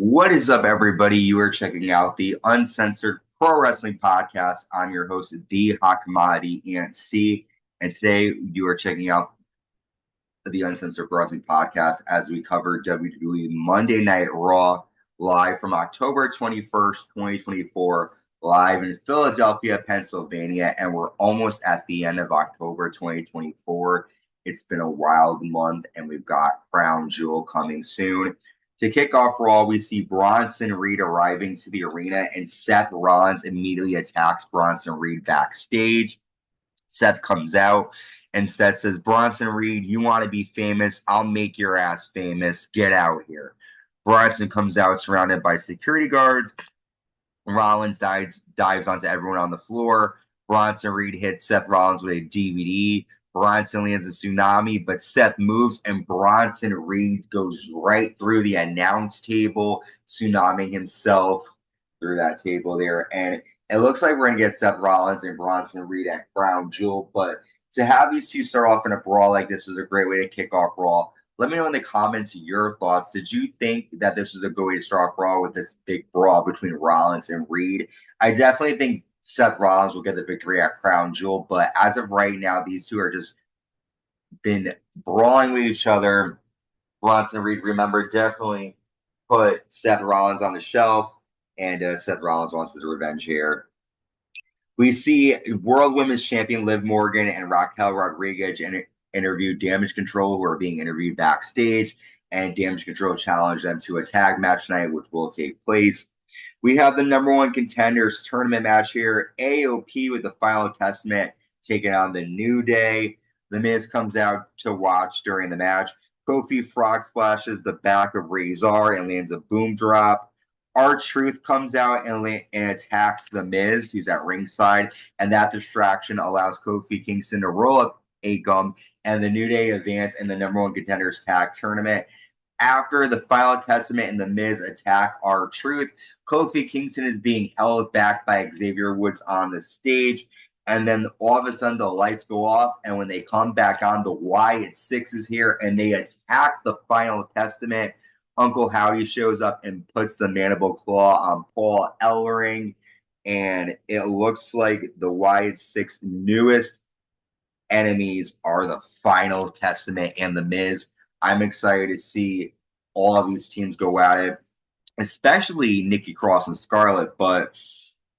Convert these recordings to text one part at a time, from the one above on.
What is up, everybody? You are checking out the Uncensored Pro Wrestling Podcast. I'm your host, The Hot Commodity Ant C, and today you are checking out the Uncensored Pro Wrestling Podcast as we cover WWE Monday Night Raw live from October 21st, 2024, live in Philadelphia, Pennsylvania, and we're almost at the end of October 2024. It's been a wild month, and we've got Crown Jewel coming soon. To kick off Raw, we see Bronson Reed arriving to the arena, and Seth Rollins immediately attacks Bronson Reed backstage. Seth comes out, and Seth says, Bronson Reed, you want to be famous? I'll make your ass famous. Get out here. Bronson comes out surrounded by security guards. Rollins dives onto everyone on the floor. Bronson Reed hits Seth Rollins with a DVD. Bronson lands a tsunami, but Seth moves and Bronson Reed goes right through the announce table, tsunamiing himself through that table there. And it looks like we're going to get Seth Rollins and Bronson Reed at Crown Jewel, but to have these two start off in a brawl like this was a great way to kick off Raw. Let me know in the comments your thoughts. Did you think that this was a good way to start off Raw with this big brawl between Rollins and Reed? I definitely think Seth Rollins will get the victory at Crown Jewel, but as of right now, these two are just been brawling with each other. Bronson Reed, remember, definitely put Seth Rollins on the shelf, and Seth Rollins wants his revenge here. We see World Women's Champion Liv Morgan and Raquel Rodriguez interview Damage Control, who are being interviewed backstage, and Damage Control challenged them to a tag match tonight, which will take place. We have the number one contenders tournament match here. AOP with the Final Testament taking on the New Day. The Miz comes out to watch during the match. Kofi frog splashes the back of Razor and lands a boom drop. R-Truth comes out and attacks The Miz, who's at ringside, and that distraction allows Kofi Kingston to roll up Akam, and the New Day advance in the number one contenders tag tournament. After the Final Testament and The Miz attack R-Truth, Kofi Kingston is being held back by Xavier Woods on the stage, and then all of a sudden the lights go off, and when they come back on, the Wyatt Sick6 is here, and they attack the Final Testament. Uncle Howdy shows up and puts the mandible claw on Paul Ellering, and it looks like the Wyatt Sick6 newest enemies are the Final Testament and The Miz. I'm excited to see all of these teams go at it, especially Nikki Cross and Scarlett, but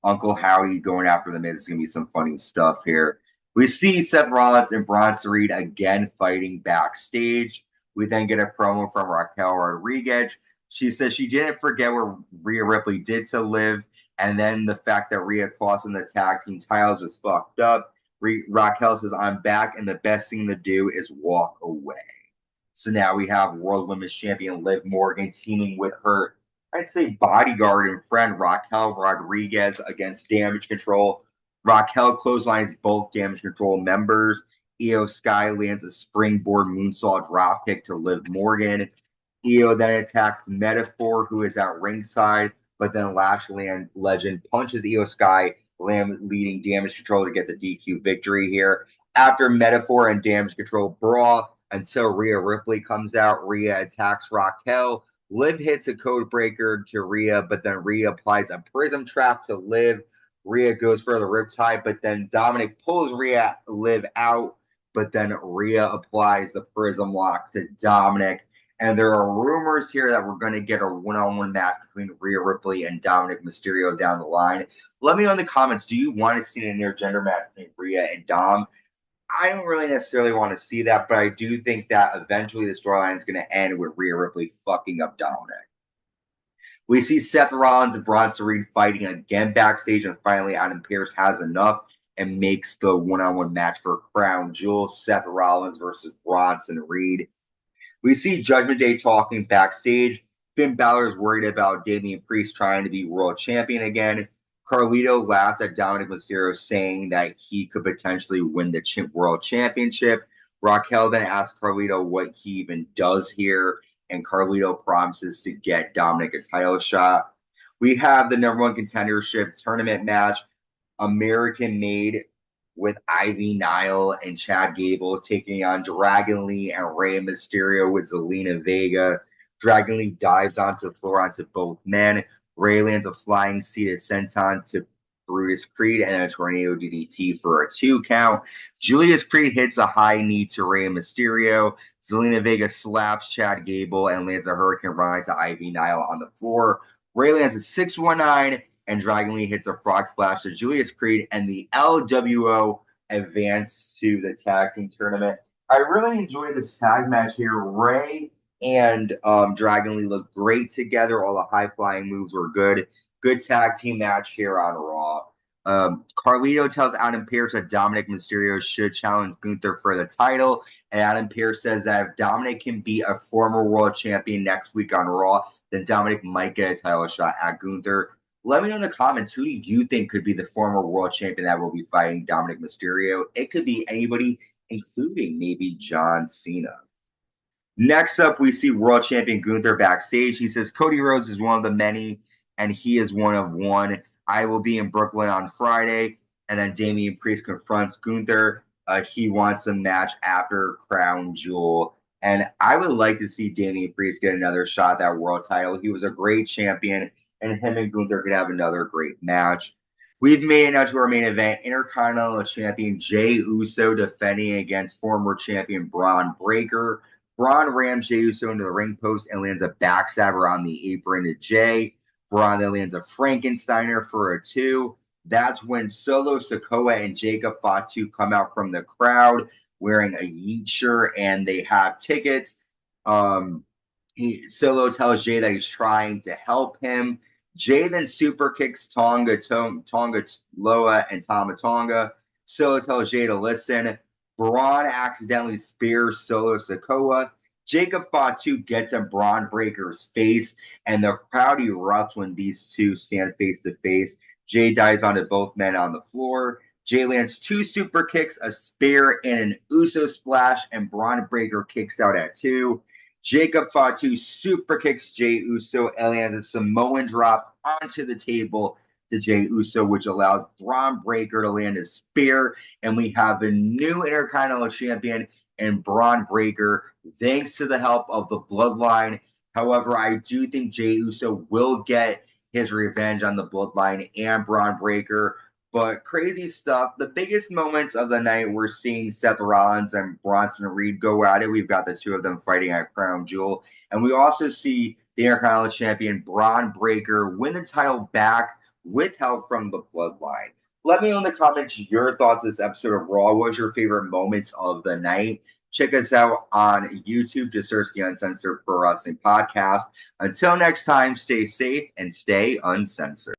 Uncle Howdy going after The Miz is going to be some funny stuff here. We see Seth Rollins and Bronson Reed again fighting backstage. We then get a promo from Raquel Rodriguez. She says she didn't forget what Rhea Ripley did to Liv, and then the fact that Rhea cost in the tag team titles was fucked up. Raquel says, I'm back, and the best thing to do is walk away. So now we have World Women's Champion Liv Morgan teaming with her, I'd say, bodyguard and friend Raquel Rodriguez against Damage Control. Raquel clotheslines both Damage Control members. Io Sky lands a springboard moonsault dropkick to Liv Morgan. Io then attacks Metaphor, who is at ringside, but then Lashland Legend punches Io Sky, leading Damage Control to get the DQ victory here. After Metaphor and Damage Control brawl until Rhea Ripley comes out, Rhea attacks Raquel. Liv hits a code breaker to Rhea, but then Rhea applies a prism trap to Liv. Rhea goes for the riptide, but then Dominik pulls Liv out, but then Rhea applies the prism lock to Dominik. And there are rumors here that we're going to get a one-on-one match between Rhea Ripley and Dominik Mysterio down the line. Let me know in the comments, do you want to see an intergender match between Rhea and Dom? I don't really necessarily want to see that, but I do think that eventually the storyline is going to end with Rhea Ripley fucking up Dominik. We see Seth Rollins and Bronson Reed fighting again backstage, and finally Adam Pearce has enough and makes the one-on-one match for Crown Jewel, Seth Rollins versus Bronson Reed. We see Judgment Day talking backstage. Finn Balor is worried about Damian Priest trying to be world champion again. Carlito laughs at Dominik Mysterio, saying that he could potentially win the world championship. Raquel then asks Carlito what he even does here, and Carlito promises to get Dominik a title shot. We have the number one contendership tournament match, American Made, with Ivy Nile and Chad Gable taking on Dragon Lee and Rey Mysterio with Zelina Vega. Dragon Lee dives onto the floor onto both men. Ray lands a flying seated senton to Brutus Creed and a tornado DDT for a 2 count. Julius Creed hits a high knee to Rey Mysterio. Zelina Vega slaps Chad Gable and lands a Hurricane Rana to Ivy Nile on the floor. Ray lands a 619 and Dragon Lee hits a frog splash to Julius Creed, and the LWO advance to the tag team tournament. I really enjoyed this tag match here. Ray and Dragon Lee looked great together. All the high-flying moves were good. Good tag team match here on Raw. Carlito tells Adam Pearce that Dominik Mysterio should challenge Gunther for the title. And Adam Pearce says that if Dominik can beat a former world champion next week on Raw, then Dominik might get a title shot at Gunther. Let me know in the comments, who do you think could be the former world champion that will be fighting Dominik Mysterio? It could be anybody, including maybe John Cena. Next up, we see world champion Gunther backstage. He says Cody Rhodes is one of the many, and he is one of one. I will be in Brooklyn on Friday. And then Damian Priest confronts Gunther. He wants a match after Crown Jewel. And I would like to see Damian Priest get another shot at that world title. He was a great champion, and him and Gunther could have another great match. We've made it now to our main event. Intercontinental champion JEY Uso defending against former champion Bron Breakker. Bron rams JEY Uso into the ring post and lands a backstabber on the apron to Jay. Bron then lands a Frankensteiner for a 2. That's when Solo Sikoa and Jacob Fatu come out from the crowd wearing a Yeet shirt, and they have tickets. Solo tells Jay that he's trying to help him. Jay then super kicks Tonga Loa and Tama Tonga. Solo tells Jay to listen. Braun accidentally spears Solo Sikoa. Jacob Fatu gets in Bron Breakker's face, and the crowd erupts when these two stand face to face. Jay dives onto both men on the floor. Jay lands 2 super kicks, a spear, and an Uso splash, and Bron Breakker kicks out at 2. Jacob Fatu super kicks Jey Uso and lands a Samoan drop onto the table to Jey Uso, which allows Bron Breakker to land a spear, and we have a new Intercontinental Champion in Bron Breakker, thanks to the help of the Bloodline. However, I do think Jey Uso will get his revenge on the Bloodline and Bron Breakker. But crazy stuff. The biggest moments of the night, we're seeing Seth Rollins and Bronson Reed go at it. We've got the two of them fighting at Crown Jewel. And we also see the Intercontinental Champion Bron Breakker win the title back with help from the Bloodline. Let me know in the comments your thoughts on this episode of Raw. What was your favorite moments of the night? Check us out on YouTube. Just search the Uncensored Pro Wrestling Podcast. Until next time, stay safe and stay uncensored.